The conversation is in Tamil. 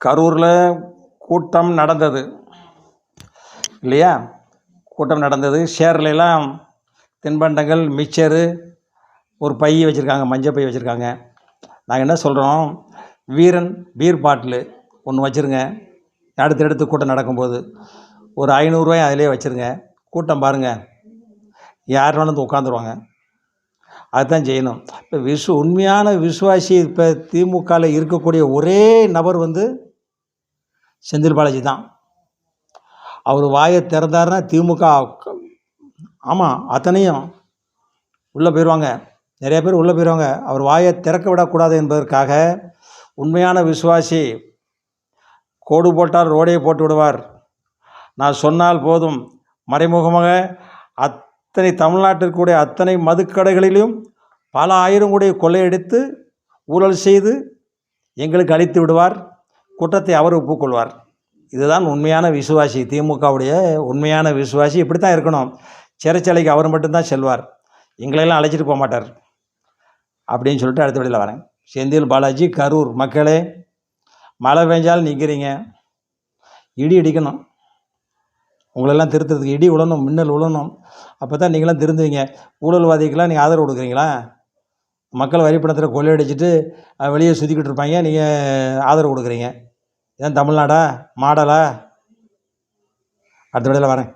கரூரில் கூட்டம் நடந்தது இல்லையா? கூட்டம் நடந்தது. ஷேர்லாம் தின்பண்டங்கள், மிக்சரு, ஒரு பை வச்சுருக்காங்க, மஞ்சள் பை வச்சுருக்காங்க. நாங்கள் என்ன சொல்கிறோம், வீரன் பீர் பாட்டிலு ஒன்று வச்சுருங்க. அடுத்தடுத்து கூட்டம் நடக்கும்போது ஒரு 500 ரூபாய் அதிலே வச்சுருங்க. கூட்டம் பாருங்கள், யாருனாலும் வந்து உட்காந்துருவாங்க. அதுதான் செய்யணும். இப்போ உண்மையான விசுவாசி இப்போ திமுகவில் இருக்கக்கூடிய ஒரே நபர் வந்து செந்தில் பாலாஜி தான். அவர் வாயை திறந்தாருன்னா திமுக ஆமாம் அத்தனையும் உள்ளே போயிடுவாங்க. நிறைய பேர் உள்ளே போயிடுவாங்க. அவர் வாயை திறக்க விடக்கூடாது என்பதற்காக உண்மையான விசுவாசி கோடு போட்டால் ரோடே போட்டு விடுவார். நான் சொன்னால் போதும், மறைமுகமாக அத்தனை தமிழ்நாட்டிற்குடைய அத்தனை மதுக்கடைகளிலும் பல ஆயிரம் கோடி கொள்ளையடித்து ஊழல் செய்து எங்களுக்கு அளித்து விடுவார். குற்றத்தை அவர் ஒப்புக்கொள்வார். இதுதான் உண்மையான விசுவாசி. திமுகவுடைய உண்மையான விசுவாசி இப்படி தான் இருக்கணும். சிறைச்சாலைக்கு அவர் மட்டும்தான் செல்வார், எங்களெல்லாம் அழைச்சிட்டு போக மாட்டார் அப்படின்னு சொல்லிட்டு அடுத்த வழியில் வரேன். செந்தில் பாலாஜி, கரூர் மக்களே, மழை பெஞ்சாலும் நிற்கிறீங்க, இடி இடிக்கணும். உங்களெல்லாம் திருத்துறதுக்கு இடி விழணும், மின்னல் விழணும். அப்போ தான் நீங்களாம் திருந்துவீங்க. ஊழல்வாதிக்கெலாம் நீங்கள் ஆதரவு கொடுக்குறீங்களா? மக்கள் வரிப்பணத்தில் கொள்ளையடிச்சிட்டு வெளியே சுற்றிக்கிட்டு இருப்பாங்க, நீங்கள் ஆதரவு கொடுக்குறீங்க. இதான் தமிழ்நாடா? மாடலா? அடுத்த விடையில் வரேன்.